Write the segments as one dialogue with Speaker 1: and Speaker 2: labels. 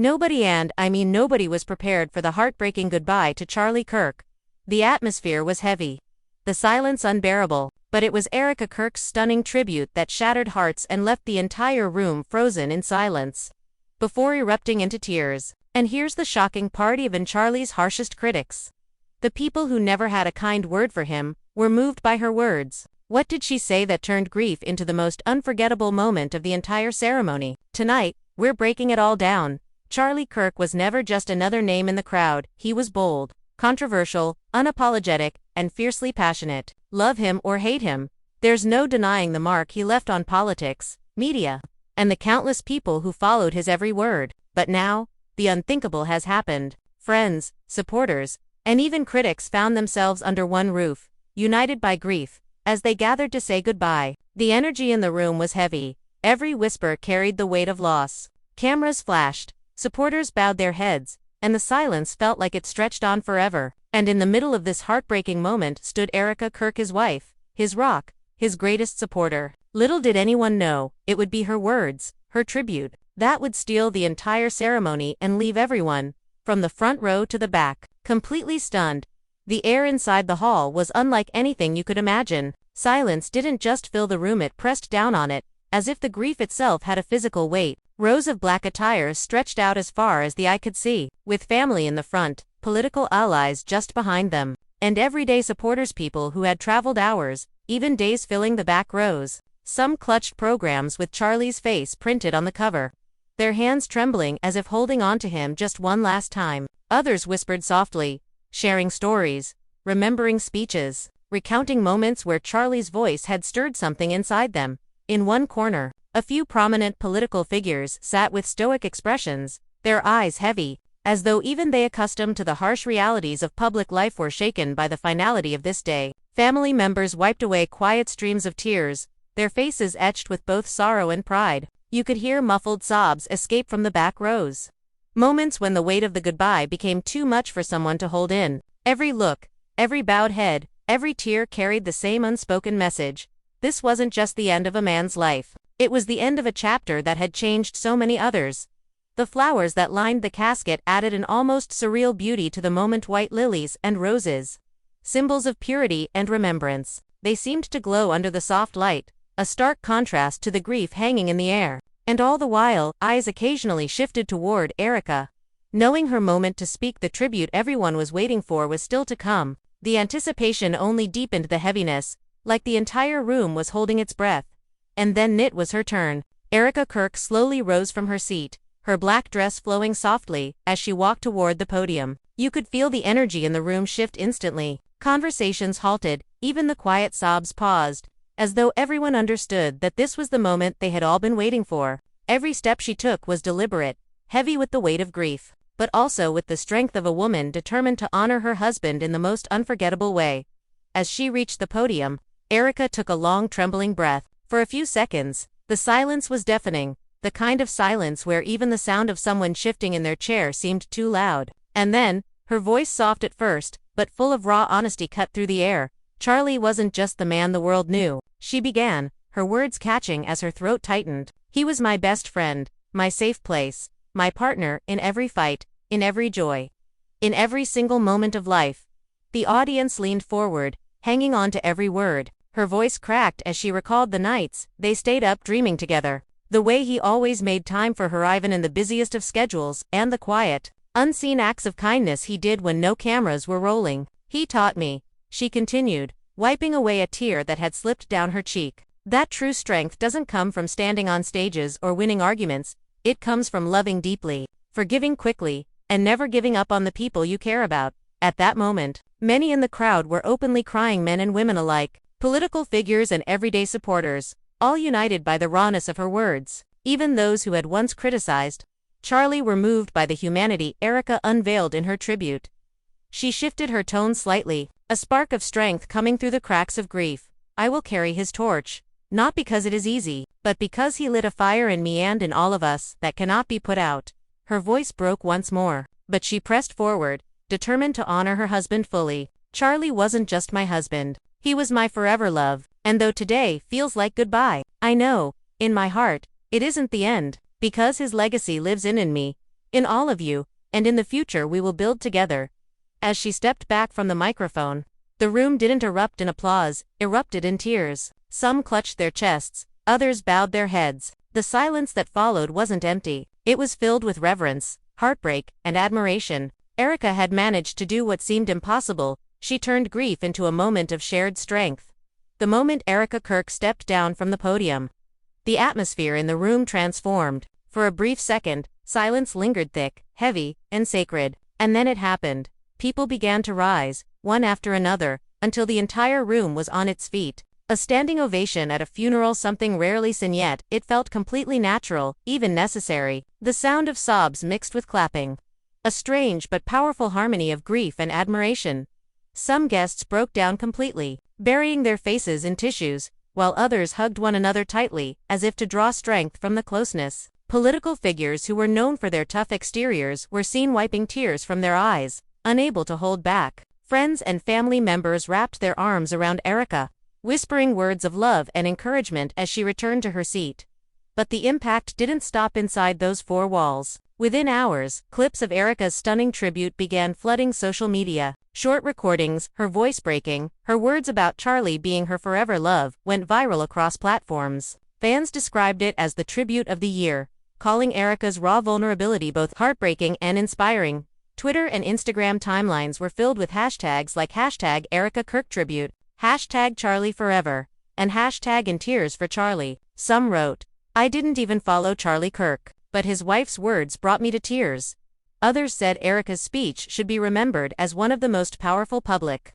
Speaker 1: Nobody, and I mean nobody, was prepared for the heartbreaking goodbye to Charlie Kirk. The atmosphere was heavy, the silence unbearable, but it was Erika Kirk's stunning tribute that shattered hearts and left the entire room frozen in silence, before erupting into tears. And here's the shocking part: even Charlie's harshest critics, the people who never had a kind word for him, were moved by her words. What did she say that turned grief into the most unforgettable moment of the entire ceremony? Tonight, we're breaking it all down. Charlie Kirk was never just another name in the crowd. He was bold, controversial, unapologetic, and fiercely passionate. Love him or hate him, there's no denying the mark he left on politics, media, and the countless people who followed his every word. But now, the unthinkable has happened. Friends, supporters, and even critics found themselves under one roof, united by grief, as they gathered to say goodbye. The energy in the room was heavy. Every whisper carried the weight of loss. Cameras flashed, supporters bowed their heads, and the silence felt like it stretched on forever. And in the middle of this heartbreaking moment stood Erika Kirk, his wife, his rock, his greatest supporter. Little did anyone know, it would be her words, her tribute, that would steal the entire ceremony and leave everyone, from the front row to the back, completely stunned. The air inside the hall was unlike anything you could imagine. Silence didn't just fill the room, it pressed down on it, as if the grief itself had a physical weight. Rows of black attires stretched out as far as the eye could see, with family in the front, political allies just behind them, and everyday supporters, people who had traveled hours, even days, filling the back rows. Some clutched programs with Charlie's face printed on the cover, their hands trembling as if holding on to him just one last time. Others whispered softly, sharing stories, remembering speeches, recounting moments where Charlie's voice had stirred something inside them. In one corner, a few prominent political figures sat with stoic expressions, their eyes heavy, as though even they, accustomed to the harsh realities of public life, were shaken by the finality of this day. Family members wiped away quiet streams of tears, their faces etched with both sorrow and pride. You could hear muffled sobs escape from the back rows. Moments when the weight of the goodbye became too much for someone to hold in. Every look, every bowed head, every tear carried the same unspoken message. This wasn't just the end of a man's life. It was the end of a chapter that had changed so many others. The flowers that lined the casket added an almost surreal beauty to the moment. White lilies and roses, symbols of purity and remembrance. They seemed to glow under the soft light, a stark contrast to the grief hanging in the air. And all the while, eyes occasionally shifted toward Erika, knowing her moment to speak. The tribute everyone was waiting for was still to come. The anticipation only deepened the heaviness, like the entire room was holding its breath. And then it was her turn. Erika Kirk slowly rose from her seat, her black dress flowing softly as she walked toward the podium. You could feel the energy in the room shift instantly. Conversations halted, even the quiet sobs paused, as though everyone understood that this was the moment they had all been waiting for. Every step she took was deliberate, heavy with the weight of grief, but also with the strength of a woman determined to honor her husband in the most unforgettable way. As she reached the podium, Erika took a long, trembling breath. For a few seconds, the silence was deafening, the kind of silence where even the sound of someone shifting in their chair seemed too loud. And then, her voice, soft at first, but full of raw honesty, cut through the air. Charlie wasn't just the man the world knew, she began, her words catching as her throat tightened. He was my best friend, my safe place, my partner in every fight, in every joy, in every single moment of life. The audience leaned forward, hanging on to every word. Her voice cracked as she recalled the nights they stayed up dreaming together, the way he always made time for her even in the busiest of schedules, and the quiet, unseen acts of kindness he did when no cameras were rolling. He taught me, she continued, wiping away a tear that had slipped down her cheek, that true strength doesn't come from standing on stages or winning arguments. It comes from loving deeply, forgiving quickly, and never giving up on the people you care about. At that moment, many in the crowd were openly crying, men and women alike, political figures and everyday supporters, all united by the rawness of her words. Even those who had once criticized Charlie were moved by the humanity Erika unveiled in her tribute. She shifted her tone slightly, a spark of strength coming through the cracks of grief. I will carry his torch, not because it is easy, but because he lit a fire in me and in all of us that cannot be put out. Her voice broke once more, but she pressed forward, determined to honor her husband fully. Charlie wasn't just my husband, he was my forever love, and though today feels like goodbye, I know, in my heart, it isn't the end, because his legacy lives in me, in all of you, and in the future we will build together." As she stepped back from the microphone, the room didn't erupt in applause, erupted in tears. Some clutched their chests, others bowed their heads. The silence that followed wasn't empty, it was filled with reverence, heartbreak, and admiration. Erika had managed to do what seemed impossible. She turned grief into a moment of shared strength. The moment Erika Kirk stepped down from the podium, the atmosphere in the room transformed. For a brief second, silence lingered thick, heavy, and sacred. And then it happened. People began to rise, one after another, until the entire room was on its feet. A standing ovation at a funeral, something rarely seen, yet it felt completely natural, even necessary. The sound of sobs mixed with clapping. A strange but powerful harmony of grief and admiration. Some guests broke down completely, burying their faces in tissues, while others hugged one another tightly, as if to draw strength from the closeness. Political figures who were known for their tough exteriors were seen wiping tears from their eyes, unable to hold back. Friends and family members wrapped their arms around Erika, whispering words of love and encouragement as she returned to her seat. But the impact didn't stop inside those four walls. Within hours, clips of Erika's stunning tribute began flooding social media. Short recordings, her voice breaking, her words about Charlie being her forever love, went viral across platforms. Fans described it as the tribute of the year, calling Erika's raw vulnerability both heartbreaking and inspiring. Twitter and Instagram timelines were filled with hashtags like #ErikaKirkTribute, #CharlieForever, and #InTearsForCharlie. Some wrote, "I didn't even follow Charlie Kirk, but his wife's words brought me to tears." Others said Erika's speech should be remembered as one of the most powerful public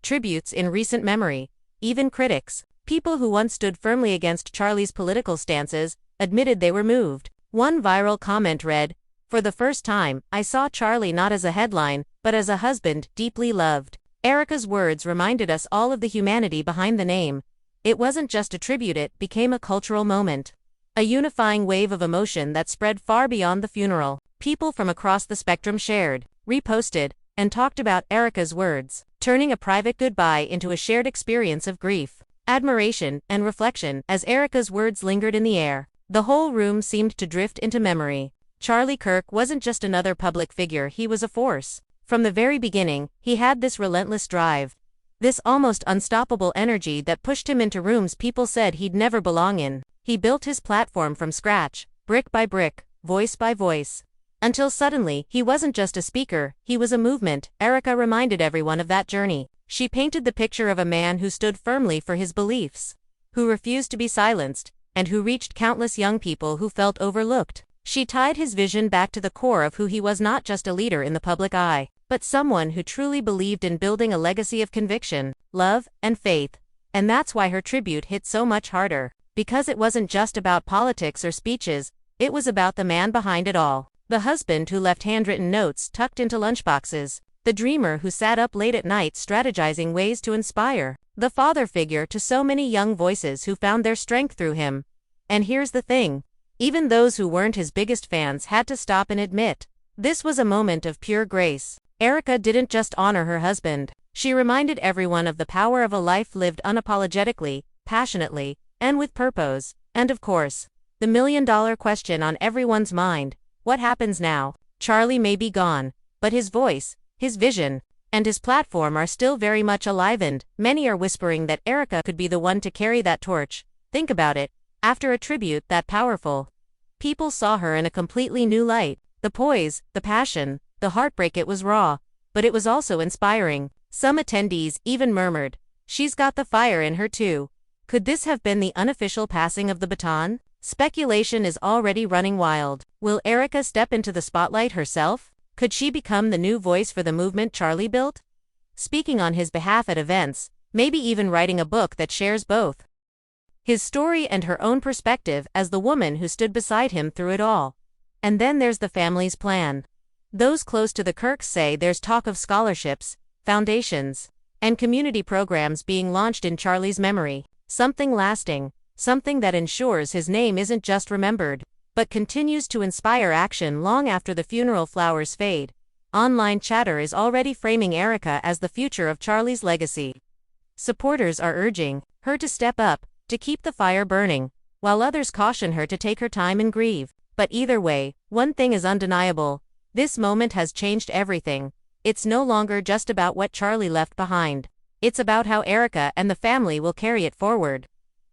Speaker 1: tributes in recent memory. Even critics, people who once stood firmly against Charlie's political stances, admitted they were moved. One viral comment read, "For the first time, I saw Charlie not as a headline, but as a husband deeply loved." Erika's words reminded us all of the humanity behind the name. It wasn't just a tribute, it became a cultural moment. A unifying wave of emotion that spread far beyond the funeral. People from across the spectrum shared, reposted, and talked about Erika's words, turning a private goodbye into a shared experience of grief, admiration, and reflection. As Erika's words lingered in the air, the whole room seemed to drift into memory. Charlie Kirk wasn't just another public figure, he was a force. From the very beginning, he had this relentless drive, this almost unstoppable energy that pushed him into rooms people said he'd never belong in. He built his platform from scratch, brick by brick, voice by voice, until suddenly, he wasn't just a speaker, he was a movement. Erika reminded everyone of that journey. She painted the picture of a man who stood firmly for his beliefs, who refused to be silenced, and who reached countless young people who felt overlooked. She tied his vision back to the core of who he was, not just a leader in the public eye, but someone who truly believed in building a legacy of conviction, love, and faith. And that's why her tribute hit so much harder. Because it wasn't just about politics or speeches, it was about the man behind it all. The husband who left handwritten notes tucked into lunchboxes. The dreamer who sat up late at night strategizing ways to inspire. The father figure to so many young voices who found their strength through him. And here's the thing. Even those who weren't his biggest fans had to stop and admit, this was a moment of pure grace. Erika didn't just honor her husband. She reminded everyone of the power of a life lived unapologetically, passionately, and with purpose. And of course, the million-dollar question on everyone's mind, what happens now? Charlie may be gone, but his voice, his vision, and his platform are still very much alive, and many are whispering that Erika could be the one to carry that torch. Think about it. After a tribute that powerful, people saw her in a completely new light. The poise, the passion, the heartbreak, it was raw, but it was also inspiring. Some attendees even murmured, "She's got the fire in her too." Could this have been the unofficial passing of the baton? Speculation is already running wild. Will Erika step into the spotlight herself? Could she become the new voice for the movement Charlie built? Speaking on his behalf at events, maybe even writing a book that shares both his story and her own perspective as the woman who stood beside him through it all. And then there's the family's plan. Those close to the Kirks say there's talk of scholarships, foundations, and community programs being launched in Charlie's memory. Something lasting, something that ensures his name isn't just remembered, but continues to inspire action long after the funeral flowers fade. Online chatter is already framing Erika as the future of Charlie's legacy. Supporters are urging her to step up, to keep the fire burning, while others caution her to take her time and grieve. But either way, One thing is undeniable. This moment has changed everything. It's no longer just about what Charlie left behind. It's about how Erika and the family will carry it forward.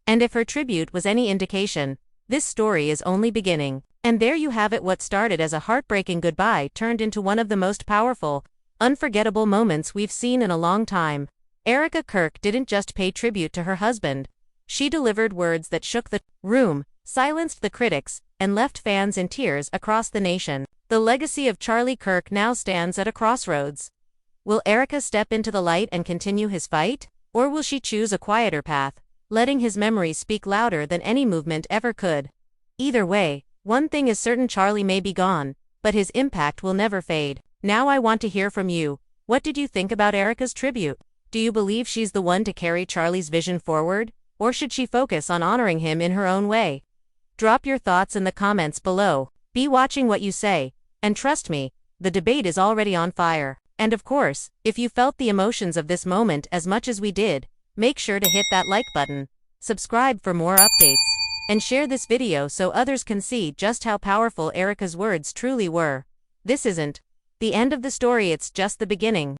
Speaker 1: And if her tribute was any indication, this story is only beginning. And there you have it, what started as a heartbreaking goodbye turned into one of the most powerful, unforgettable moments we've seen in a long time. Erika Kirk didn't just pay tribute to her husband. She delivered words that shook the room, silenced the critics, and left fans in tears across the nation. The legacy of Charlie Kirk now stands at a crossroads. Will Erika step into the light and continue his fight? Or will she choose a quieter path, letting his memory speak louder than any movement ever could? Either way, one thing is certain: Charlie may be gone, but his impact will never fade. Now I want to hear from you. What did you think about Erika's tribute? Do you believe she's the one to carry Charlie's vision forward? Or should she focus on honoring him in her own way? Drop your thoughts in the comments below. Be watching what you say, and trust me, the debate is already on fire. And of course, if you felt the emotions of this moment as much as we did, make sure to hit that like button, subscribe for more updates, and share this video so others can see just how powerful Erika's words truly were. This isn't the end of the story, it's just the beginning.